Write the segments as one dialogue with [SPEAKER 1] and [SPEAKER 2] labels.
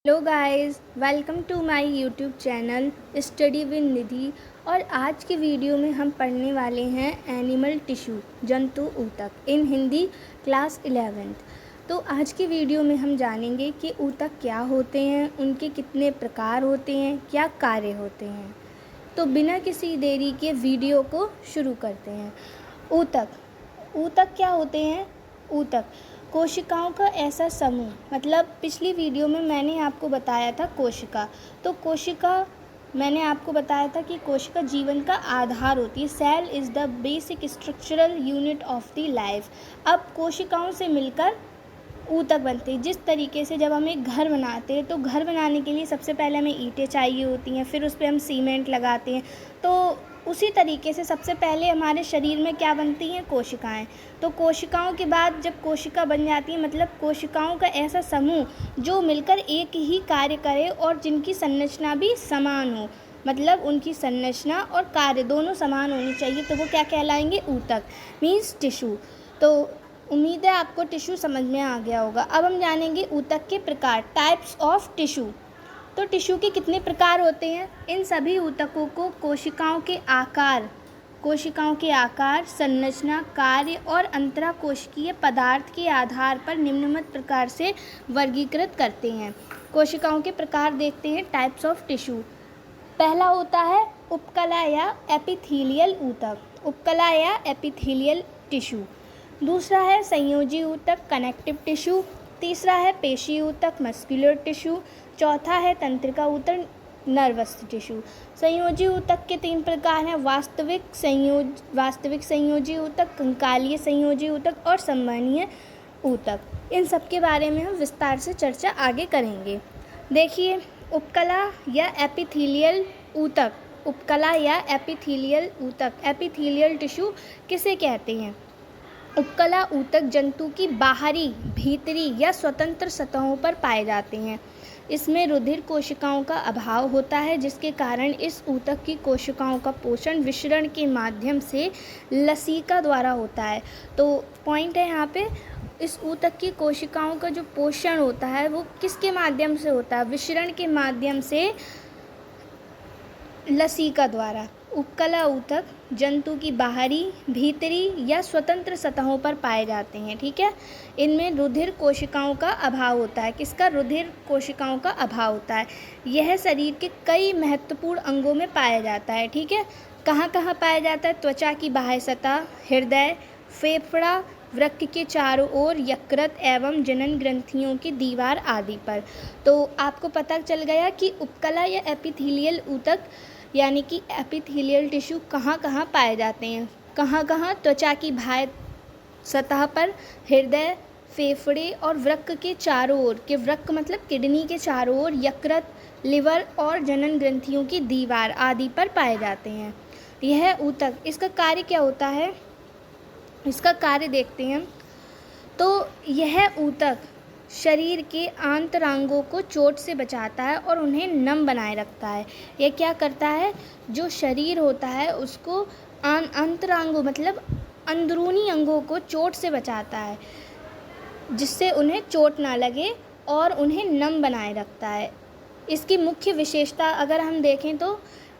[SPEAKER 1] Hello guys, welcome to my YouTube channel study with Nidhi. और आज की वीडियो में हम पढ़ने वाले हैं एनिमल टिश्यू जंतु ऊतक इन हिंदी क्लास 11th। तो आज की वीडियो में हम जानेंगे कि ऊतक क्या होते हैं, उनके कितने प्रकार होते हैं, क्या कार्य होते हैं। तो बिना किसी देरी के वीडियो को शुरू करते हैं। ऊतक ऊतक क्या होते हैं? ऊतक कोशिकाओं का ऐसा समूह, मतलब पिछली वीडियो में मैंने आपको बताया था कोशिका। तो कोशिका मैंने आपको बताया था कि कोशिका जीवन का आधार होती है। Cell is the basic structural unit of the life. अब कोशिकाओं से मिलकर ऊतक बनते हैं। जिस तरीके से जब हम एक घर बनाते हैं तो घर बनाने के लिए सबसे पहले हमें ईंटें चाहिए होती हैं, फिर उस पर हम सीमेंट लगाते हैं। तो उसी तरीके से सबसे पहले हमारे शरीर में क्या बनती हैं? कोशिकाएं। तो कोशिकाओं के बाद जब कोशिका बन जाती है, मतलब कोशिकाओं का ऐसा समूह जो मिलकर एक ही कार्य करे और जिनकी संरचना भी समान हो, मतलब उनकी संरचना और कार्य दोनों समान होनी चाहिए, तो वो क्या कहलाएंगे? ऊतक, मीन्स टिश्यू। तो उम्मीद है आपको टिश्यू समझ में आ गया होगा। अब हम जानेंगे ऊतक के प्रकार, टाइप्स ऑफ टिश्यू। तो टिश्यू के कितने प्रकार होते हैं? इन सभी ऊतकों को कोशिकाओं के आकार, संरचना, कार्य और अंतराकोशिकीय पदार्थ के आधार पर निम्नलिखित प्रकार से वर्गीकृत करते हैं। कोशिकाओं के प्रकार देखते हैं, टाइप्स ऑफ टिश्यू। पहला होता है उपकला या एपिथेलियल ऊतक, उपकला या एपिथेलियल टिश्यू। दूसरा है संयोजी ऊतक, कनेक्टिव टिश्यू। तीसरा है पेशी ऊतक, मस्कुलर टिश्यू। चौथा है तंत्रिका ऊतक, नर्वस टिश्यू। संयोजी ऊतक के 3 प्रकार हैं, वास्तविक संयोजी ऊतक, कंकालीय संयोजी ऊतक और संवहनीय ऊतक। इन सब के बारे में हम विस्तार से चर्चा आगे करेंगे। देखिए, उपकला या एपिथेलियल ऊतक, उपकला या एपिथेलियल ऊतक, एपिथेलियल टिश्यू किसे कहते हैं? उपकला ऊतक जंतु की बाहरी, भीतरी या स्वतंत्र सतहों पर पाए जाते हैं। इसमें रुधिर कोशिकाओं का अभाव होता है, जिसके कारण इस ऊतक की कोशिकाओं का पोषण विसरण के माध्यम से लसीका द्वारा होता है। तो पॉइंट है यहाँ पे, इस ऊतक की कोशिकाओं का जो पोषण होता है वो किसके माध्यम से होता है? विसरण के माध्यम से, लसीका द्वारा। उपकला ऊतक जंतु की बाहरी, भीतरी या स्वतंत्र सतहों पर पाए जाते हैं। ठीक है, इनमें रुधिर कोशिकाओं का अभाव होता है। किसका? रुधिर कोशिकाओं का अभाव होता है। यह शरीर के कई महत्वपूर्ण अंगों में पाया जाता है। ठीक है, कहाँ कहाँ पाया जाता है? त्वचा की बाह्य सतह, हृदय, फेफड़ा, वृक्क के चारों ओर, यकृत एवं जनन ग्रंथियों की दीवार आदि पर। तो आपको पता चल गया कि उपकला या एपिथेलियल ऊतक यानी कि एपिथेलियल टिश्यू कहाँ कहाँ पाए जाते हैं। कहाँ कहाँ? त्वचा की बाह्य सतह पर, हृदय, फेफड़े और वृक्क के चारों ओर, के वृक्क मतलब किडनी के चारों ओर, यकृत, लिवर और जनन ग्रंथियों की दीवार आदि पर पाए जाते हैं। यह ऊतक, इसका कार्य क्या होता है? इसका कार्य देखते हैं। तो यह ऊतक शरीर के आंतरांगों को चोट से बचाता है और उन्हें नम बनाए रखता है। यह क्या करता है? जो शरीर होता है उसको अंतरांगों मतलब अंदरूनी अंगों को चोट से बचाता है, जिससे उन्हें चोट ना लगे और उन्हें नम बनाए रखता है। इसकी मुख्य विशेषता अगर हम देखें तो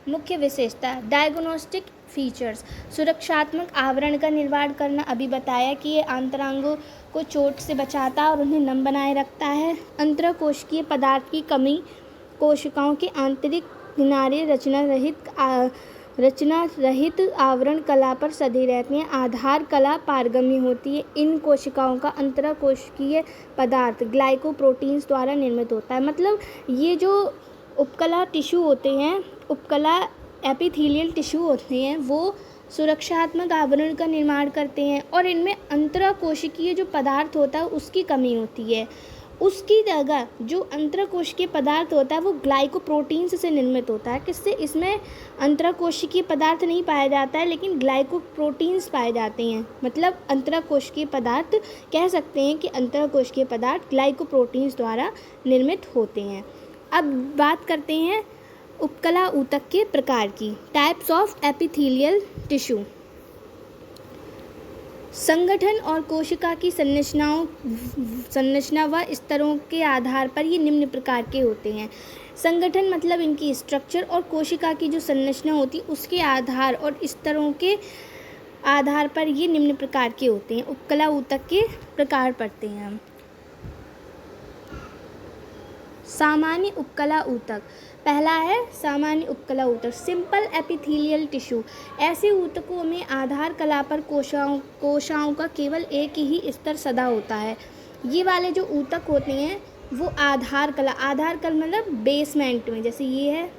[SPEAKER 1] मुख्य विशेषता, डायग्नोस्टिक फीचर्स, सुरक्षात्मक आवरण का निर्माण करना, अभी बताया कि ये आंतरांगों को चोट से बचाता है और उन्हें नम बनाए रखता है। अंतरकोशिकीय पदार्थ की कमी, कोशिकाओं के आंतरिक किनारे रचना रहित आवरण कला पर सधी रहती हैं। आधार कला पारगम्य होती है। इन कोशिकाओं का अंतरकोशिकीय पदार्थ ग्लाइकोप्रोटीन्स द्वारा निर्मित होता है। मतलब ये जो उपकला टिश्यू होते हैं, उपकला एपिथेलियल टिश्यू होते हैं, वो सुरक्षात्मक आवरण का निर्माण करते हैं और इनमें अंतरकोशिकीय जो पदार्थ होता है उसकी कमी होती है। उसकी जगह जो अंतरकोशिकीय पदार्थ होता है वो ग्लाइकोप्रोटीन्स से निर्मित होता है। किससे? इसमें अंतरकोशिकीय पदार्थ नहीं पाया जाता है, लेकिन ग्लाइकोप्रोटीन्स पाए जाते हैं। मतलब अंतरकोशिकीय पदार्थ, कह सकते हैं कि अंतरकोशिकीय पदार्थ ग्लाइकोप्रोटीन्स द्वारा निर्मित होते हैं। अब बात करते हैं उपकला ऊतक के प्रकार की, टाइप्स ऑफ एपिथेलियल टिश्यू। संगठन और कोशिका की संरचना व स्तरों के आधार पर ये निम्न प्रकार के होते हैं। संगठन मतलब इनकी स्ट्रक्चर, और कोशिका की जो संरचना होती है उसके आधार और स्तरों के आधार पर ये निम्न प्रकार के होते हैं। उपकला ऊतक के प्रकार पढ़ते हैं हम। सामान्य उपकला ऊतक। पहला है सामान्य उपकला ऊतक, सिंपल एपिथेलियल टिश्यू। ऐसे ऊतकों में आधार कला पर कोशिकाओं का केवल एक ही स्तर सदा होता है। ये वाले जो ऊतक होते हैं वो आधार कला मतलब बेसमेंट में, जैसे ये है,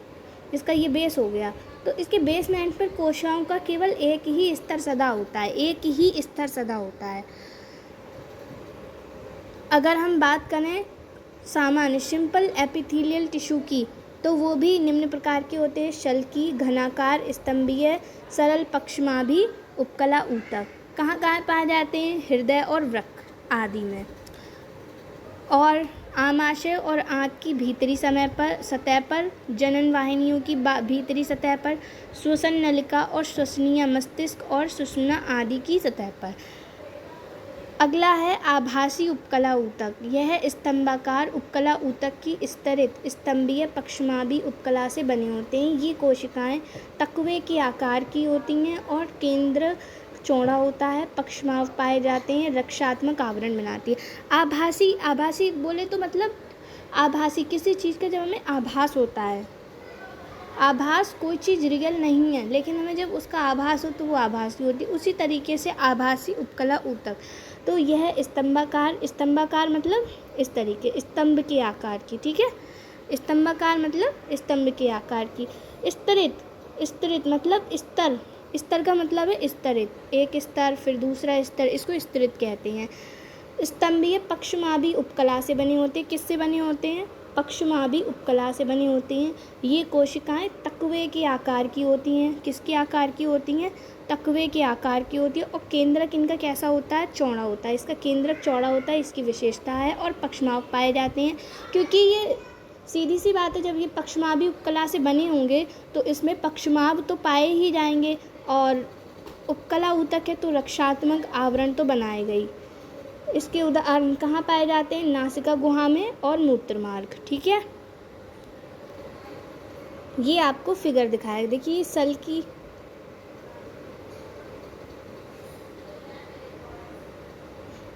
[SPEAKER 1] इसका ये बेस हो गया, तो इसके बेसमेंट पर कोशिकाओं का केवल एक ही स्तर सदा होता है, एक ही स्तर सदा होता है। अगर हम बात करें सामान्य सिंपल एपिथेलियल टिश्यू की, तो वो भी निम्न प्रकार के होते हैं। शल्की, घनाकार, स्तंभीय, सरल पक्षमाभी उपकला ऊतक। कहाँ कहाँ पाए जाते हैं? हृदय और वृक्क आदि में। और आमाशय और आँत की भीतरी सतह पर, जनन वाहिनियों की भीतरी सतह पर, श्वसन नलिका और श्वसनीय मस्तिष्क और सुषुम्ना आदि की सतह पर। अगला है आभासी उपकला ऊतक। यह स्तंभाकार उपकला ऊतक की स्तरित स्तंभीय पक्षमाभी उपकला से बने होते हैं। ये कोशिकाएं तकवे के आकार की होती हैं और केंद्र चौड़ा होता है, पक्षमाभ पाए जाते हैं, रक्षात्मक आवरण बनाती है। आभासी बोले तो मतलब आभासी किसी चीज़ का जब हमें आभास होता है। आभास कोई चीज़ रियल नहीं है, लेकिन हमें जब उसका आभास हो तो वो आभासी होती है। उसी तरीके से आभासी उपकला ऊतक, तो यह स्तंभाकार मतलब इस तरीके, स्तंभ के आकार की, ठीक है। स्तंभाकार मतलब स्तंभ के आकार की। स्तरित मतलब स्तर का मतलब है स्तरित, एक स्तर फिर दूसरा स्तर, इसको स्तरित कहते हैं। स्तंभीय पक्षमाभी उपकला से बने होते हैं। किससे बने होते हैं? पक्षमाभी उपकला से बने होते हैं। ये कोशिकाएं तकवे के आकार की होती हैं। किसके आकार की होती हैं? तकवे के आकार की होती है। और केंद्रक इनका कैसा होता है? चौड़ा होता है। इसका केंद्रक चौड़ा होता है, इसकी विशेषता है। और पक्षमाभ पाए जाते हैं, क्योंकि ये सीधी सी बात है, जब ये पक्षमाभी उपकला से बने होंगे तो इसमें पक्षमाभ तो पाए ही जाएंगे, और उपकला ऊतक है तो रक्षात्मक आवरण तो बनाएगा ही। इसके उदाहरण कहाँ पाए जाते हैं? नासिका गुहा में और मूत्र मार्ग, ठीक है। ये आपको फिगर दिखाया, देखिए सल की,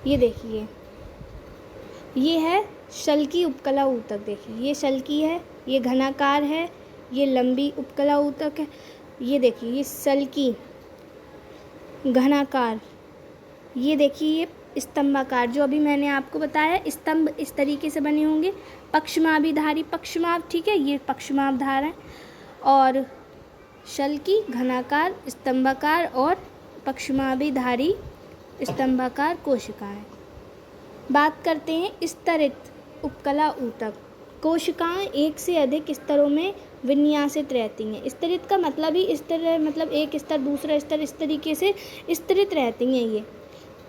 [SPEAKER 1] ये देखिए ये है शल्की उपकला ऊतक। देखिए ये शल्की है, ये घनाकार है, ये लंबी उपकला ऊतक है। ये देखिए ये शल्की, घनाकार, ये देखिए ये स्तंभाकार, जो अभी मैंने आपको बताया स्तंभ इस तरीके से बने होंगे। पक्षमाभिधारी, पक्षमाभ, ठीक है, ये पक्षमाभधार है। और शल्की, घनाकार, स्तंभाकार और पक्षमाभिधारी स्तंभाकार कोशिकाएं। बात करते हैं स्तरित उपकला ऊतक। कोशिकाएं एक से अधिक स्तरों में विन्यासित रहती हैं। स्तरित का मतलब ही स्तर, मतलब एक स्तर दूसरा स्तर, इस तरीके से स्तरित रहती हैं। ये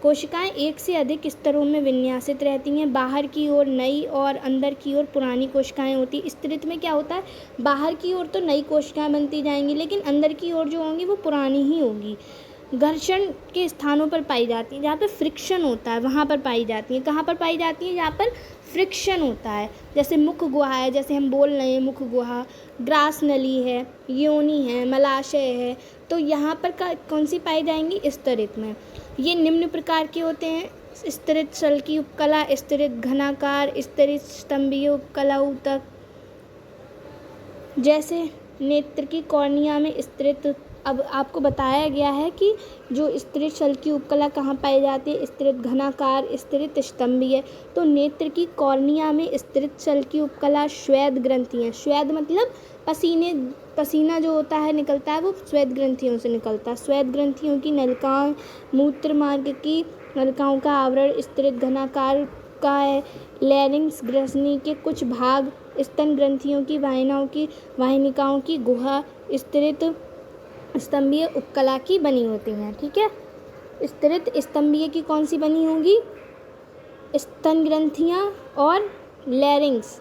[SPEAKER 1] कोशिकाएं एक से अधिक स्तरों में विन्यासित रहती हैं। बाहर की ओर नई और अंदर की ओर पुरानी कोशिकाएं होती हैं। स्तरित में क्या होता है? बाहर की ओर तो नई कोशिकाएं बनती जाएंगी, लेकिन अंदर की ओर जो होंगी वो पुरानी ही होंगी। घर्षण के स्थानों पर पाई जाती हैं, जहाँ पर फ्रिक्शन होता है वहाँ पर पाई जाती हैं। कहाँ पर पाई जाती हैं? जहाँ पर फ्रिक्शन होता है, जैसे मुख गुहा है, जैसे हम बोल रहे हैं मुख गुहा, ग्रास नली है, योनि है, मलाशय है, तो यहाँ पर कौन सी पाई जाएंगी? स्तरित में। ये निम्न प्रकार के होते हैं: स्तरित शल्की उपकला, स्तरित घनाकार, स्तरित स्तंभीय उपकला ऊतक। जैसे नेत्र की कॉर्निया में स्तरित, अब आपको बताया गया है कि जो स्तरित शल्की उपकला कहाँ पाई जाती है, स्तरित घनाकार, स्तरित स्तंभीय। तो नेत्र की कॉर्निया में स्तरित शल्की उपकला श्वेत ग्रंथियाँ, श्वेत मतलब पसीना जो होता है निकलता है वो श्वेत ग्रंथियों से निकलता है। श्वेत ग्रंथियों की नलिकाओं, मूत्र मार्ग की नलिकाओं का आवरण स्तरित घनाकार का है। लैरिंक्स, ग्रसनी के कुछ भाग, स्तन ग्रंथियों की वाहिनिकाओं की गुहा स्तरित स्तंभीय उपकला की बनी होती हैं, ठीक है। स्तरित स्तंभीय की कौन सी बनी होंगी? स्तन ग्रंथियाँ और लैरिंक्स,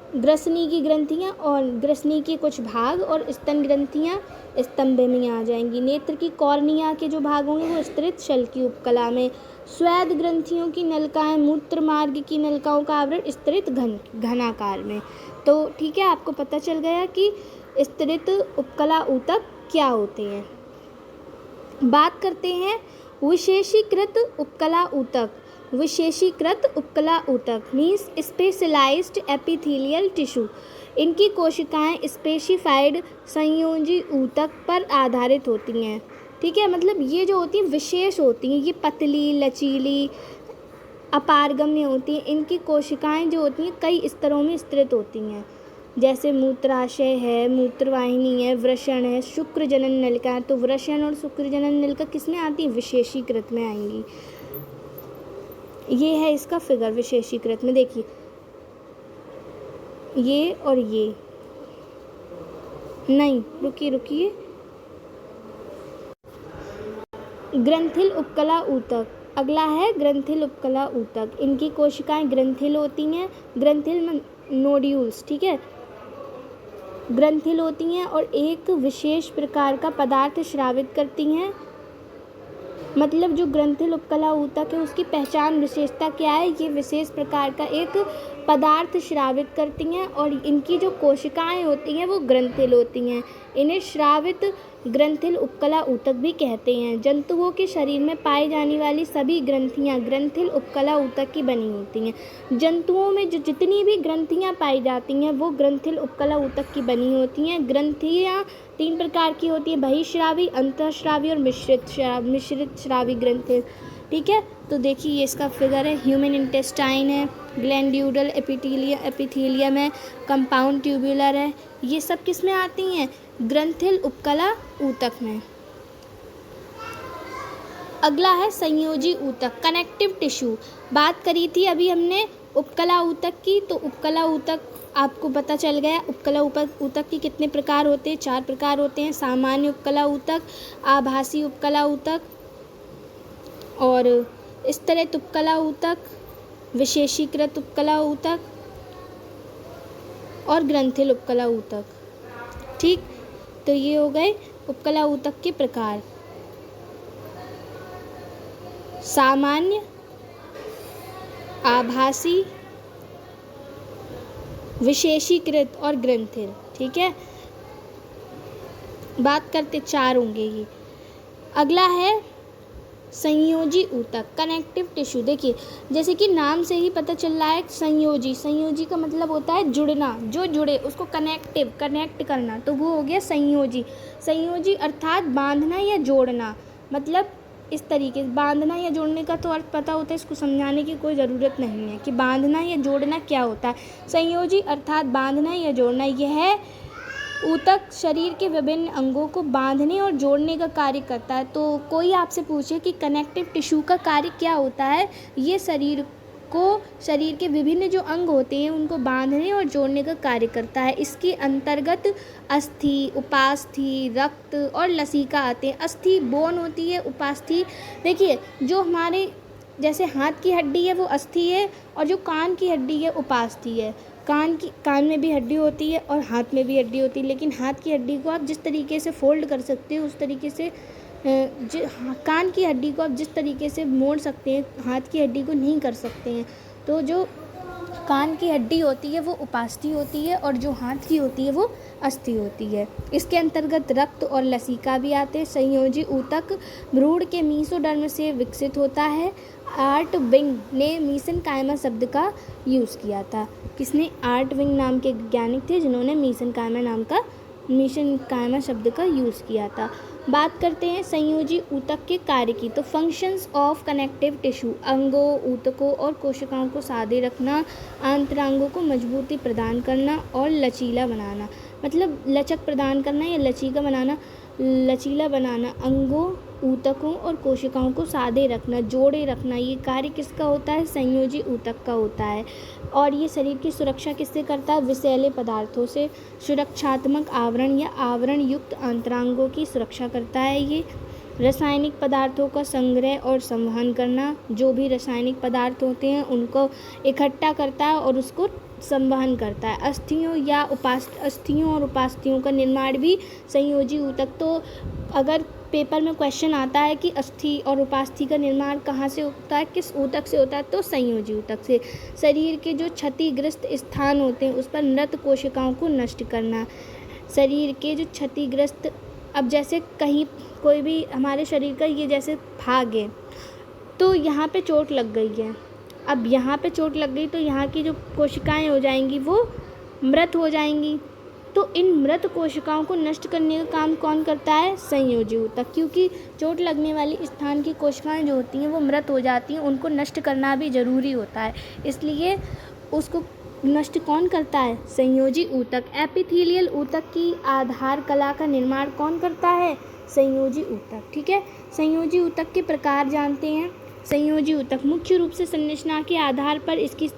[SPEAKER 1] ग्रसनी की ग्रंथियाँ और ग्रसनी के कुछ भाग और स्तन ग्रंथियाँ स्तंभ में आ जाएंगी। नेत्र की कॉर्निया के जो भाग होंगे वो स्तरित शल की उपकला में। स्वेद ग्रंथियों की नलिकाएं, मूत्र मार्ग की नलिकाओं का आवरण स्तरित घनाकार में। तो ठीक है, आपको पता चल गया कि स्तरित उपकला ऊतक क्या होते हैं। बात करते हैं विशेषीकृत उपकला ऊतक। विशेषीकृत उपकला ऊतक मीन्स स्पेशलाइज्ड एपिथेलियल टिश्यू। इनकी कोशिकाएं स्पेसिफाइड संयोजी ऊतक पर आधारित होती हैं। ठीक है, मतलब ये जो होती हैं विशेष होती हैं, ये पतली, लचीली, अपारगम्य होती हैं। इनकी कोशिकाएं जो होती हैं कई स्तरों में स्तरित होती हैं, जैसे मूत्राशय है, मूत्रवाहिनी है, वृषण है, शुक्र जनन नलिका है। तो वृषण और शुक्र जनन नलिका किस में आती है? विशेषीकृत में आएंगी। ये है इसका फिगर विशेषीकृत में। देखिए ये और ये नहीं, रुकिए ग्रंथिल उपकला ऊतक। अगला है ग्रंथिल उपकला ऊतक। इनकी कोशिकाएं ग्रंथिल होती हैं। ग्रंथिल में नोड्यूल्स, ठीक है, ग्रंथिल होती हैं और एक विशेष प्रकार का पदार्थ स्रावित करती हैं। मतलब जो ग्रंथिल उपकला ऊतक है उसकी पहचान विशेषता क्या है? ये विशेष प्रकार का एक पदार्थ स्रावित करती हैं और इनकी जो कोशिकाएं होती हैं वो ग्रंथिल होती हैं। इन्हें स्रावित ग्रंथिल उपकला ऊतक भी कहते हैं। जंतुओं के शरीर में पाई जाने वाली सभी ग्रंथियां ग्रंथिल उपकला ऊतक की बनी होती हैं। जंतुओं में जो जितनी भी ग्रंथियां पाई जाती हैं वो ग्रंथिल उपकला ऊतक की बनी होती हैं। ग्रंथियां 3 प्रकार की होती है, बहिःस्रावी, अंतःस्रावी और मिश्रित स्रावी ग्रंथिल। ठीक है, तो देखिए ये इसका फिगर है। ह्यूमन इंटेस्टाइन है, ग्लैंड्यूलर एपिथेलियम है, कंपाउंड ट्यूबुलर है। ये सब किस में आती हैं? ग्रंथिल उपकला ऊतक में। अगला है संयोजी ऊतक, कनेक्टिव टिश्यू। बात करी थी अभी हमने उपकला ऊतक की, तो उपकला ऊतक आपको पता चल गया। उपकला ऊतक के कितने प्रकार होते हैं? 4 प्रकार होते हैं। सामान्य उपकला ऊतक, आभासी उपकला ऊतक और स्तरित उपकला ऊतक, विशेषीकृत उपकला ऊतक और ग्रंथिल उपकला ऊतक। ठीक, तो ये हो गए उपकला ऊतक के प्रकार। सामान्य, आभासी, विशेषीकृत और ग्रंथिल। ठीक है, बात करते 4 होंगे ये। अगला है संयोजी ऊतक, कनेक्टिव टिश्यू। देखिए जैसे कि नाम से ही पता चल रहा है संयोजी। संयोजी का मतलब होता है जुड़ना, जो जुड़े उसको कनेक्ट करना, तो वो हो गया संयोजी। संयोजी अर्थात बांधना या जोड़ना। मतलब इस तरीके से बांधना या जोड़ने का तो अर्थ पता होता है, इसको समझाने की कोई ज़रूरत नहीं है कि बांधना या जोड़ना क्या होता है। संयोजी अर्थात बांधना या जोड़ना। यह ऊतक शरीर के विभिन्न अंगों को बांधने और जोड़ने का कार्य करता है। तो कोई आपसे पूछे कि कनेक्टिव टिश्यू का कार्य क्या होता है? ये शरीर के विभिन्न जो अंग होते हैं उनको बांधने और जोड़ने का कार्य करता है। इसके अंतर्गत अस्थि, उपास्थि, रक्त और लसिका आते हैं। अस्थि बोन होती है, उपास्थि देखिए जो हमारे जैसे हाथ की हड्डी है वो अस्थि है और जो कान की हड्डी है उपास्थि है। कान में भी हड्डी होती है और हाथ में भी हड्डी होती है, लेकिन हाथ की हड्डी को आप जिस तरीके से फोल्ड कर सकते हो उस तरीके से कान की हड्डी को आप जिस तरीके से मोड़ सकते हैं हाथ की हड्डी को नहीं कर सकते हैं। तो जो कान की हड्डी होती है वो उपास्थि होती है और जो हाथ की होती है वो अस्थि होती है। इसके अंतर्गत रक्त और लसिका भी आते हैं। संयोजी ऊतक भ्रूण के मीसोडर्म से विकसित होता है। आर्ट विंग ने मीसेनकाइमा शब्द का यूज़ किया था। किसने? आर्ट विंग नाम के वैज्ञानिक थे जिन्होंने मीसेनकाइमा शब्द का यूज़ किया था। बात करते हैं संयोजी ऊतक के कार्य की। तो फंक्शंस ऑफ कनेक्टिव टिश्यू, अंगों, ऊतकों और कोशिकाओं को सादे रखना, आंतरांगों को मजबूती प्रदान करना और लचीला बनाना। मतलब लचक प्रदान करना या लचीला बनाना, अंगों, ऊतकों और कोशिकाओं को सादे रखना, जोड़े रखना, ये कार्य किसका होता है? संयोजी ऊतक का होता है। और ये शरीर की सुरक्षा किससे करता है? विषैले पदार्थों से। सुरक्षात्मक आवरण या आवरण युक्त अंतरांगों की सुरक्षा करता है ये। रासायनिक पदार्थों का संग्रह और संवहन करना, जो भी रासायनिक पदार्थ होते हैं उनको इकट्ठा करता है और उसको संवहन करता है। अस्थियों और उपास्थियों का निर्माण भी संयोजी ऊतक। तो अगर पेपर में क्वेश्चन आता है कि अस्थि और उपास्थि का निर्माण कहाँ से होता है, किस ऊतक से होता है, तो संयोजी ऊतक से। शरीर के जो क्षतिग्रस्त स्थान होते हैं उस पर मृत कोशिकाओं को नष्ट करना। शरीर के जो क्षतिग्रस्त, अब जैसे कहीं कोई भी हमारे शरीर का ये जैसे भाग है, तो यहाँ पे चोट लग गई है, अब यहाँ पे चोट लग गई तो यहाँ की जो कोशिकाएं हो जाएंगी वो मृत हो जाएंगी। तो इन मृत कोशिकाओं को नष्ट करने का काम कौन करता है? संयोजी ऊतक। क्योंकि चोट लगने वाली स्थान की कोशिकाएं जो होती हैं वो मृत हो जाती हैं, उनको नष्ट करना भी ज़रूरी होता है, इसलिए उसको नष्ट कौन करता है? संयोजी ऊतक। एपिथेलियल ऊतक की आधार कला का निर्माण कौन करता है? संयोजी ऊतक। ठीक है, संयोजी ऊतक के प्रकार जानते हैं। संयोजी ऊतक मुख्य रूप से संरचना के आधार पर इसकी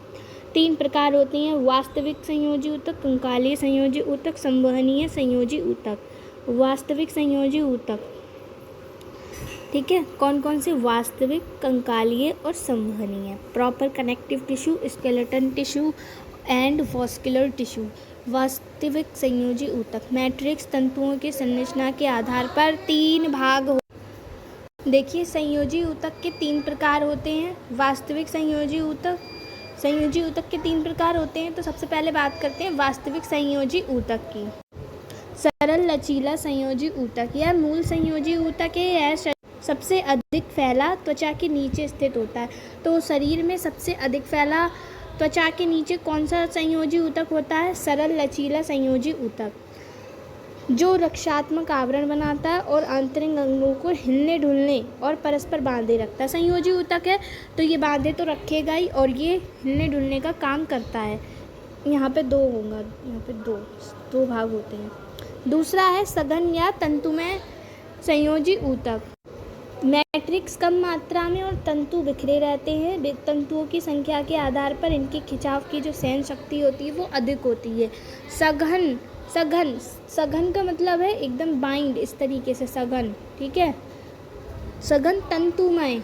[SPEAKER 1] 3 प्रकार होते हैं: वास्तविक संयोजी ऊतक, कंकालीय संयोजी ऊतक, संवहनीय संयोजी ऊतक। वास्तविक संयोजी ऊतक, ठीक है, कौन कौन से? वास्तविक, कंकालीय और संवहनीय। Proper connective tissue, skeleton tissue and vascular tissue. वास्तविक संयोजी ऊतक मैट्रिक्स तंतुओं की संरचना के आधार पर 3 भाग। देखिए, संयोजी ऊतक के 3 प्रकार होते हैं। वास्तविक संयोजी ऊतक, संयोजी ऊतक के 3 प्रकार होते हैं। तो सबसे पहले बात करते हैं वास्तविक संयोजी ऊतक की। सरल लचीला संयोजी ऊतक, यह मूल संयोजी ऊतक है। यह सबसे अधिक फैला त्वचा के नीचे स्थित होता है। तो शरीर में सबसे अधिक फैला त्वचा के नीचे कौन सा संयोजी ऊतक होता है? सरल लचीला संयोजी ऊतक, जो रक्षात्मक आवरण बनाता है और आंतरिक अंगों को हिलने डुलने और परस्पर बांधे रखता है। संयोजी ऊतक है तो ये बांधे तो रखेगा ही और ये हिलने डुलने का काम करता है। यहाँ पे 2 होगा, यहाँ पे दो भाग होते हैं। दूसरा है सघन या तंतुमय संयोजी ऊतक। मैट्रिक्स कम मात्रा में और तंतु बिखरे रहते हैं। तंतुओं की संख्या के आधार पर इनके खिंचाव की जो सहन शक्ति होती है वो अधिक होती है। सघन का मतलब है एकदम बाइंड, इस तरीके से सघन। ठीक है, सघन तंतुमय,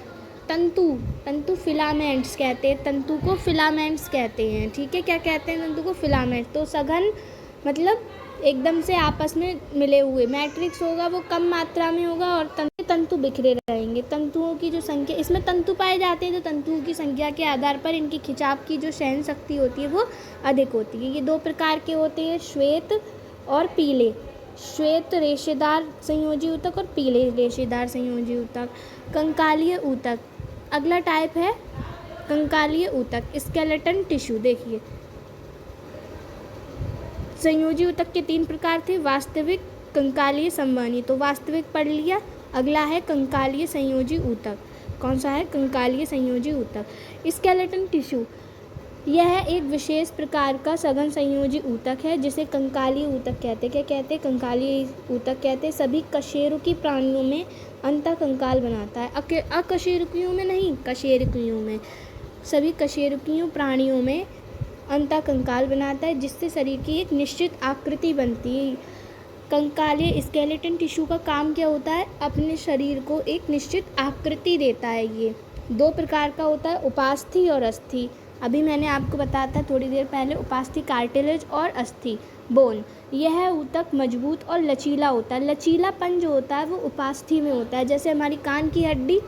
[SPEAKER 1] तंतु फिलामेंट्स कहते हैं, तंतु को फिलामेंट्स कहते हैं। ठीक है, क्या कहते हैं? तंतु को फिलामेंट। तो सघन मतलब एकदम से आपस में मिले हुए। मैट्रिक्स होगा वो कम मात्रा में होगा और तंतु बिखरे रहेंगे। तंतुओं की जो संख्या, इसमें तंतु पाए जाते हैं तो तंतुओं की संख्या के आधार पर इनकी खिंचाव की जो सहन शक्ति होती है वो अधिक होती है। ये 2 प्रकार के होते हैं, श्वेत और पीले। श्वेत रेशेदार संयोजी ऊतक और पीले रेशेदार संयोजी ऊतक। कंकालीय ऊतक, अगला टाइप है कंकालीय ऊतक, स्केलेटन टिश्यू। देखिए, संयोजी ऊतक के 3 प्रकार थे, वास्तविक, कंकालीय, संवहनी। तो वास्तविक पढ़ लिया। अगला है कंकालीय संयोजी ऊतक। कौन सा है? कंकालीय संयोजी ऊतक। स्केलेटन टिश्यू, यह एक विशेष प्रकार का सघन संयोजी ऊतक है जिसे कंकालीय ऊतक कहते हैं। क्या कहते हैं? कंकालीय ऊतक कहते हैं। सभी कशेरुकी प्राणियों में अंतःकंकाल बनाता है। अकशेरुकियों में नहीं, कशेरुकियों में। सभी कशेरुकियों प्राणियों में अंतःकंकाल बनाता है जिससे शरीर की एक निश्चित आकृति बनती है। कंकालीय स्केलेटन टिश्यू का काम क्या होता है? अपने शरीर को एक निश्चित आकृति देता है। ये 2 प्रकार का होता है, उपास्थि और अस्थि। अभी मैंने आपको बताया था थोड़ी देर पहले, उपास्थि कार्टिलेज और अस्थि बोन। यह ऊतक मजबूत और लचीला होता है। लचीलापन जो होता है वो उपास्थि में होता है। जैसे हमारी कान की हड्डी,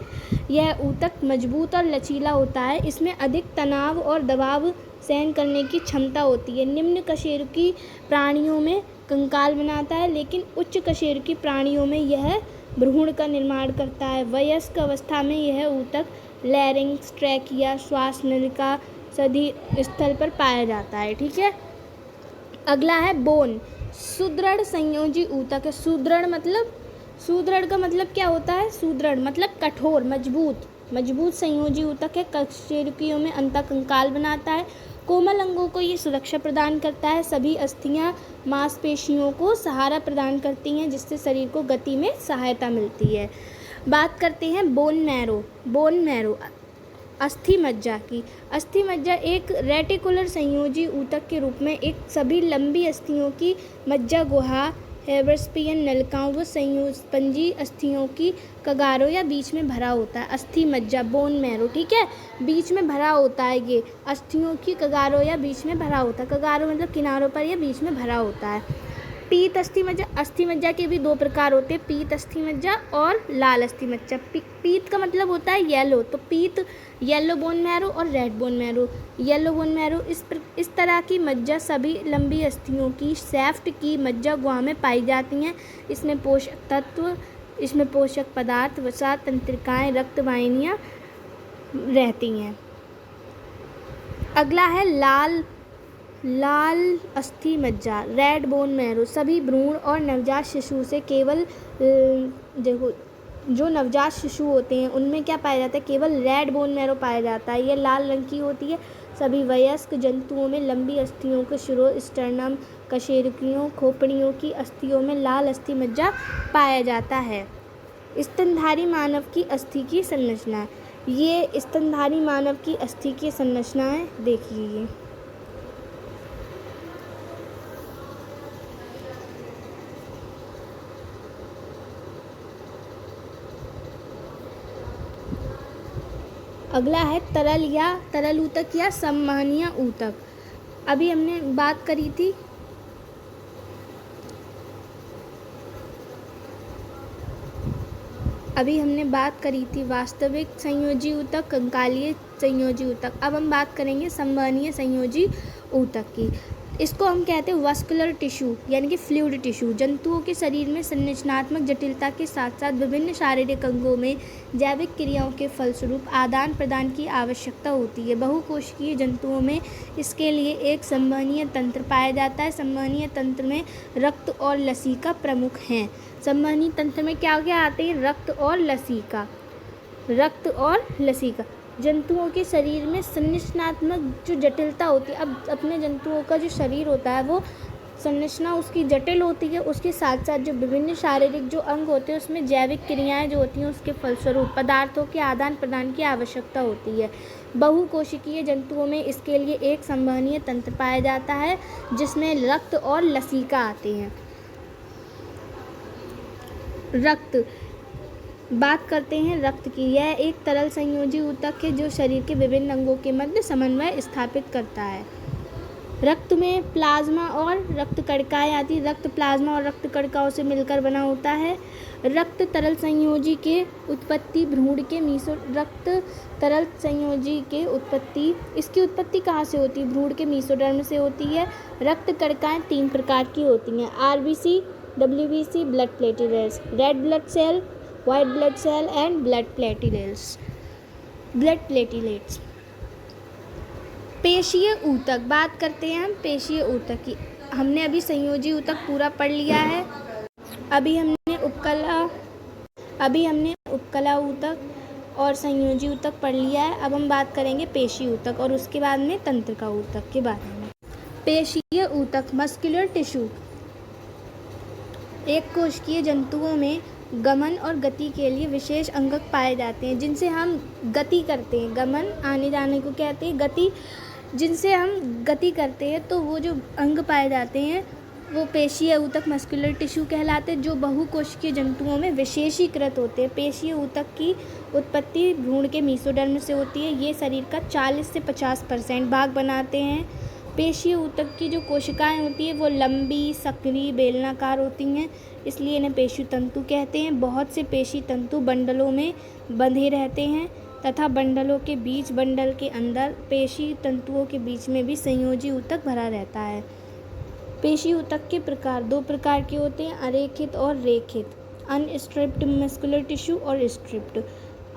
[SPEAKER 1] यह ऊतक मजबूत और लचीला होता है। इसमें अधिक तनाव और दबाव सहन करने की क्षमता होती है। निम्न कशेरुकी प्राणियों में कंकाल बनाता है, लेकिन उच्च कशेरुकी प्राणियों में यह भ्रूण का निर्माण करता है। वयस्क अवस्था में यह ऊतक लैरिंक्स, ट्रैकिया, श्वास नलिका सदी स्थल पर पाया जाता है। ठीक है, अगला है बोन, सुदृढ़ संयोजी ऊतक है। सुदृढ़ का मतलब क्या होता है? सुदृढ़ मतलब कठोर, मजबूत संयोजी ऊतक है। कशेरुकियों में अंतःकंकाल बनाता है। कोमल अंगों को ये सुरक्षा प्रदान करता है। सभी अस्थियां मांसपेशियों को सहारा प्रदान करती हैं जिससे शरीर को गति में सहायता मिलती है। बात करते हैं बोन मैरो अस्थि मज्जा की। अस्थि मज्जा एक रेटिकुलर संयोजी ऊतक के रूप में एक सभी लंबी अस्थियों की मज्जा गुहा एवर्सपियन नलिकाओं व संयोजस्पंजी अस्थियों की कगारों या बीच में भरा होता है। अस्थि मज्जा, बोन मैरो, ठीक है, बीच में भरा होता है। ये अस्थियों की कगारों या बीच में भरा होता है। कगारों मतलब किनारों पर या बीच में भरा होता है। पीत अस्थि मज्जा, अस्थि मज्जा के भी दो प्रकार होते हैं, पीत अस्थि मज्जा और लाल अस्थि मज्जा। पीत का मतलब होता है येलो, तो पीत येलो बोन मैरो और red bone marrow. Yellow bone marrow इस तरह की मज्जा सभी लंबी अस्थियों की शैफ्ट की मज्जा गुहा में पाई जाती हैं। इसमें पोषक पदार्थ, वसा, तंत्रिकाएं, रक्त वाहिनियाँ रहती हैं। अगला है लाल अस्थि मज्जा, रेड बोन मैरो। सभी भ्रूण और नवजात शिशु से केवल देखो जो नवजात शिशु होते हैं उनमें क्या पाया जाता है, केवल रेड बोन मैरो पाया जाता है। ये लाल रंग की होती है। सभी वयस्क जंतुओं में लंबी अस्थियों के शिरो, स्टर्नम, कशेरुकियों, खोपड़ियों की अस्थियों में लाल अस्थि मज्जा पाया जाता है। स्तनधारी मानव की अस्थि की संरचना, ये स्तनधारी मानव की अस्थि की संरचना है, देखिए। अगला है तरल ऊतक या संवहनीय ऊतक। अभी हमने बात करी थी वास्तविक संयोजी ऊतक, कंकालीय संयोजी ऊतक। अब हम बात करेंगे संवहनीय संयोजी ऊतक की। इसको हम कहते हैं वस्कुलर टिश्यू यानी कि फ्लूइड टिश्यू। जंतुओं के शरीर में संरचनात्मक जटिलता के साथ साथ विभिन्न शारीरिक अंगों में जैविक क्रियाओं के फलस्वरूप आदान प्रदान की आवश्यकता होती है। बहुकोशिकीय जंतुओं में इसके लिए एक संवहनीय तंत्र पाया जाता है। संवहनीय तंत्र में रक्त और लसीका प्रमुख हैं। संवहनीय तंत्र में क्या क्या आते हैं, रक्त और लसीका। जंतुओं के शरीर में संरचनात्मक जो जटिलता होती है, अब अपने जंतुओं का जो शरीर होता है वो संरचना उसकी जटिल होती है, उसके साथ साथ जो विभिन्न शारीरिक जो अंग होते हैं उसमें जैविक क्रियाएं जो होती हैं उसके फलस्वरूप पदार्थों के आदान प्रदान की आवश्यकता होती है। बहुकोशिकीय जंतुओं में इसके लिए एक संवहनीय तंत्र पाया जाता है जिसमें रक्त और लसीका आते हैं। रक्त, बात करते हैं रक्त की। यह एक तरल संयोजी ऊतक है जो शरीर के विभिन्न अंगों के मध्य समन्वय स्थापित करता है। रक्त में प्लाज्मा और रक्त कणिकाएं आती हैं। रक्त प्लाज्मा और रक्त कणिकाओं से मिलकर बना होता है। रक्त तरल संयोजी के उत्पत्ति भ्रूण के रक्त तरल संयोजी के उत्पत्ति, इसकी उत्पत्ति कहाँ से होती है, भ्रूण के मीसोडर्म से होती है। रक्त कणिकाएं 3 प्रकार की होती हैं, RBC, WBC, blood platelets, red blood cell, white blood cell and blood platelets. पेशीय ऊतक, बात करते हैं हम पेशीय ऊतक की। हमने अभी संयोजी ऊतक पूरा पढ़ लिया है। अभी हमने उपकला ऊतक और संयोजी ऊतक पढ़ लिया है। अब हम बात करेंगे पेशीय ऊतक और उसके बाद में तंत्रिका ऊतक के बारे में। पेशीय ऊतक, मस्कुलर टिश्यू। एक कोशिकीय जंतुओं में गमन और गति के लिए विशेष अंग पाए जाते हैं जिनसे हम गति करते हैं। गमन आने जाने को कहते हैं, गति जिनसे हम गति करते हैं, तो वो जो अंग पाए जाते हैं वो पेशीय ऊतक मस्कुलर टिश्यू कहलाते हैं जो बहुकोशिकीय जंतुओं में विशेषीकृत होते हैं। पेशीय ऊतक की उत्पत्ति भ्रूण के मीसोडर्म से होती है। ये शरीर का 40 से 50% भाग बनाते हैं। पेशीय ऊतक की जो कोशिकाएं होती है वो लंबी, सक्रिय, बेलनाकार होती हैं, इसलिए इन्हें पेशी तंतु कहते हैं। बहुत से पेशी तंतु बंडलों में बंधे रहते हैं तथा बंडलों के बीच, बंडल के अंदर पेशी तंतुओं के बीच में भी संयोजी ऊतक भरा रहता है। पेशी ऊतक के प्रकार 2 प्रकार के होते हैं, अरेखित और रेखित। अनस्ट्रिप्ड मस्कुलर टिश्यू और स्ट्रिप्ड।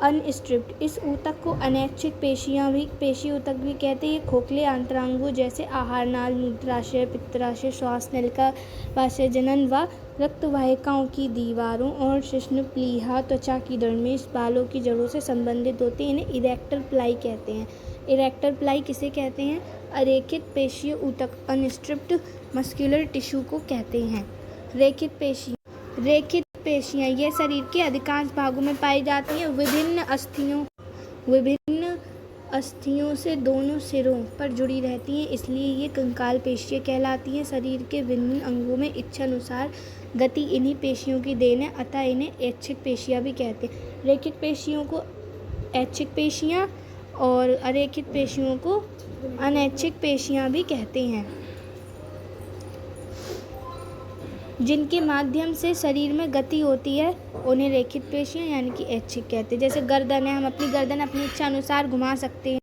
[SPEAKER 1] अनस्ट्रिप्ड, इस ऊतक को अनैच्छिक पेशी ऊतक भी कहते हैं। ये खोखले अंतरांगों जैसे आहार नाल, मूत्राशय, पित्ताशय, श्वास नलिका, वाशय जनन व रक्तवाहिकाओं की दीवारों और शिश्न प्लीहा, त्वचा की दर्मिश, बालों की जड़ों से संबंधित होते हैं। इन्हें इरेक्टर प्लाई कहते हैं। इरेक्टर प्लाई किसे कहते हैं, अरेखित पेशीय ऊतक अनस्ट्रिप्ड मस्कुलर टिश्यू को कहते हैं। रेखित पेशियाँ ये शरीर के अधिकांश भागों में पाई जाती हैं। विभिन्न अस्थियों से दोनों सिरों पर जुड़ी रहती हैं, इसलिए ये कंकाल पेशियाँ कहलाती हैं। शरीर के विभिन्न अंगों में इच्छानुसार गति इन्हीं पेशियों की देन है, अतः इन्हें ऐच्छिक पेशियाँ भी कहते हैं। रेखित पेशियों को ऐच्छिक पेशियाँ और अरेखित पेशियों को अनैच्छिक पेशियाँ भी कहते हैं। जिनके माध्यम से शरीर में गति होती है उन्हें रेखित पेशियाँ यानी कि ऐच्छिक कहते हैं। जैसे गर्दन है, हम अपनी गर्दन अपनी इच्छा अनुसार घुमा सकते हैं।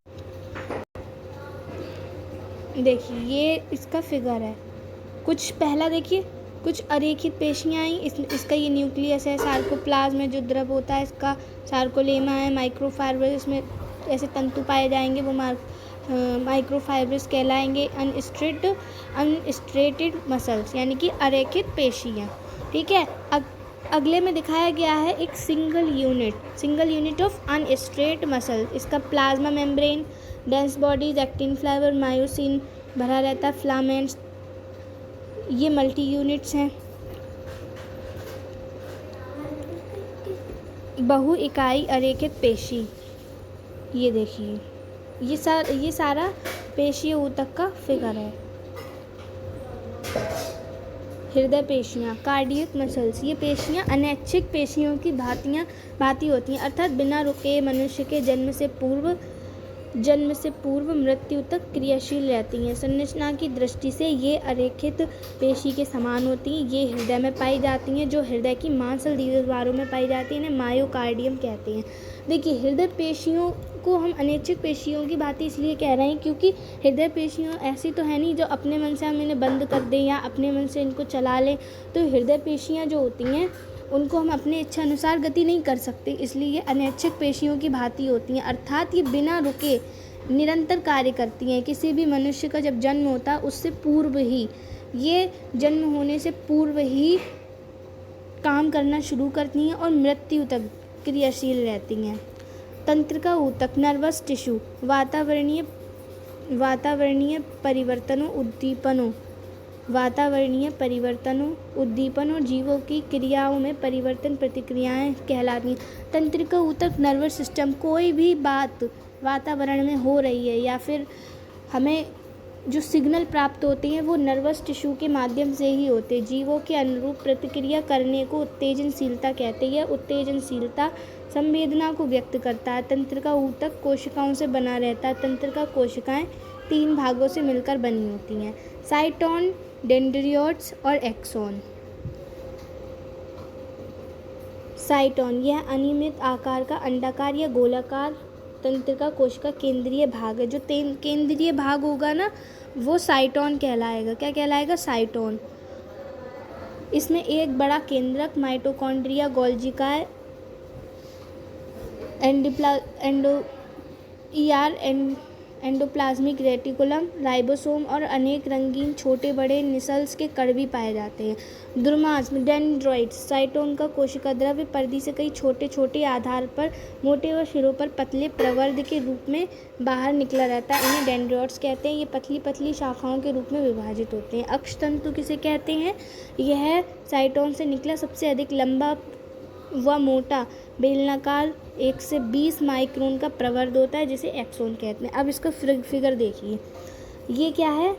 [SPEAKER 1] देखिए ये इसका फिगर है। कुछ पहला देखिए, कुछ अरेखित पेशियाँ आई, इसका ये न्यूक्लियस है, सार्कोप्लाज्म में जो द्रव होता है इसका सार्कोलेमा है, माइक्रोफाइब्रस इसमें ऐसे तंतु पाए जाएंगे वो माइक्रोफाइब्रस कहलाएंगे। अनस्ट्रेटेड मसल्स यानी कि अरेखित पेशियाँ। ठीक है, अगले में दिखाया गया है एक सिंगल यूनिट ऑफ अनस्ट्रेट मसल। इसका plasma membrane, dense bodies, actin fibre, myosin भरा रहता, फिलामेंट्स, ये मल्टी यूनिट्स हैं। बहु इकाई अरेखित पेशी, ये देखिए ये सारा पेशीय ऊतक का फिगर है। हृदय पेशियाँ, कार्डियक मसल्स, ये पेशियाँ अनैच्छिक पेशियों की भांति होती हैं, अर्थात बिना रुके मनुष्य के जन्म से पूर्व मृत्यु तक क्रियाशील रहती हैं। संरचना की दृष्टि से ये अरेखित पेशी के समान होती हैं। ये हृदय में पाई जाती हैं, जो हृदय की मांसल दीवारों में पाई जाती हैं, इन्हें मायोकार्डियम कहते हैं। देखिए हृदय पेशियों को हम अनैच्छिक पेशियों की भांति इसलिए कह रहे हैं क्योंकि हृदय पेशियाँ ऐसी तो है नहीं जो अपने मन से हम इन्हें बंद कर दें या अपने मन से इनको चला लें। तो हृदय पेशियाँ जो होती हैं उनको हम अपने इच्छा अनुसार गति नहीं कर सकते, इसलिए ये अनैच्छिक पेशियों की भांति होती हैं, अर्थात ये बिना रुके निरंतर कार्य करती हैं। किसी भी मनुष्य का जब जन्म होता है उससे पूर्व ही, ये जन्म होने से पूर्व ही काम करना शुरू करती हैं और मृत्यु तक क्रियाशील रहती हैं। तंत्रिका ऊतक, नर्वस टिश्यू, वातावरणीय परिवर्तनों, उद्दीपन और जीवों की क्रियाओं में परिवर्तन प्रतिक्रियाएं कहलाती हैं। तंत्रिका ऊतक नर्वस सिस्टम, कोई भी बात वातावरण में हो रही है या फिर हमें जो सिग्नल प्राप्त होते हैं वो नर्वस टिश्यू के माध्यम से ही होते हैं। जीवों के अनुरूप प्रतिक्रिया करने को उत्तेजनशीलता कहते हैं। यह उत्तेजनशीलता संवेदना को व्यक्त करता है। तंत्रिका ऊतक कोशिकाओं से बना रहता है। तंत्रिका कोशिकाएं 3 भागों से मिलकर बनी होती हैं, साइटोन, डेंड्रियोट्स और एक्सोन। साइटोन, यह अनियमित आकार का अंडाकार या गोलाकार तंत्रिका कोशिका केंद्रीय भाग है। जो केंद्रीय भाग होगा ना वो साइटोन कहलाएगा। क्या कहलाएगा? साइटोन। इसमें एक बड़ा केंद्रक, mitochondria, Golgi, endoplasmic reticulum, ribosome और अनेक रंगीन छोटे बड़े निसल्स के कण भी पाए जाते हैं। द्रुमास, डेंड्राइट्स, साइटोन का कोशिका द्रव्य परिधि से कई छोटे छोटे आधार पर मोटे और सिरों पर पतले प्रवर्ध के रूप में बाहर निकला रहता है। इन्हें डेंड्राइट्स कहते हैं। ये पतली पतली शाखाओं के रूप में विभाजित होते हैं। अक्षतंतु किसे कहते हैं? यह साइटोन से निकला सबसे अधिक लंबा व मोटा बेलनाकार 1 से 20 माइक्रोन का प्रवर्ध होता है जिसे एक्सोन कहते हैं। अब इसका फिगर देखिए, ये क्या है?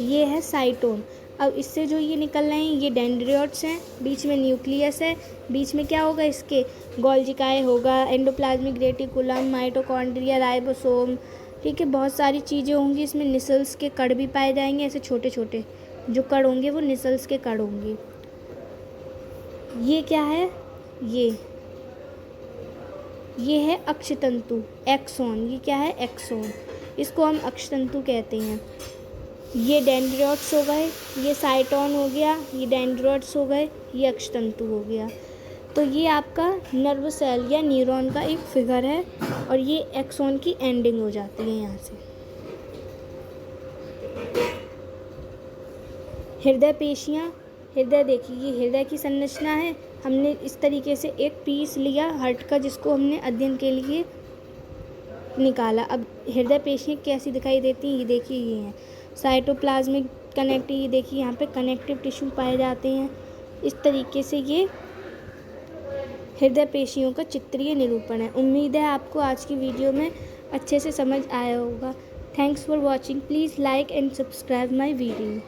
[SPEAKER 1] ये है साइटोन। अब इससे जो ये निकल रहे हैं ये डेंड्रियोट्स हैं, बीच में न्यूक्लियस है, बीच में क्या होगा इसके? गोल्गी होगा, एंडोप्लाज्मिक रेटिकुलम, माइटोकॉन्ड्रिया, राइबोसोम, ठीक है, बहुत सारी चीज़ें होंगी। इसमें निसल्स के कण भी पाए जाएंगे, ऐसे छोटे छोटे जो कण होंगे वो निसल्स के कण होंगे। ये क्या है? ये है अक्षतंतु, एक्सोन। ये क्या है? एक्सोन। इसको हम अक्षतंतु कहते हैं। ये डेंड्रियोट्स हो गए, ये साइटोन हो गया, ये डेंड्रियोट्स हो गए, ये अक्षतंतु हो गया। तो ये आपका नर्व सेल या न्यूरॉन का एक फिगर है और ये एक्सोन की एंडिंग हो जाती है यहाँ से। हृदय पेशियाँ, हृदय देखिए, ये हृदय की संरचना है। हमने इस तरीके से एक पीस लिया हार्ट का जिसको हमने अध्ययन के लिए निकाला। अब हृदय पेशियाँ कैसी दिखाई देती हैं? ये देखिए, ये हैं साइटोप्लाज्मिक कनेक्टिव। ये देखिए यहाँ पे कनेक्टिव टिश्यू पाए जाते हैं। इस तरीके से ये हृदय पेशियों का चित्रीय निरूपण है। उम्मीद है आपको आज की वीडियो में अच्छे से समझ आया होगा। Thanks for watching. Please like and subscribe my video.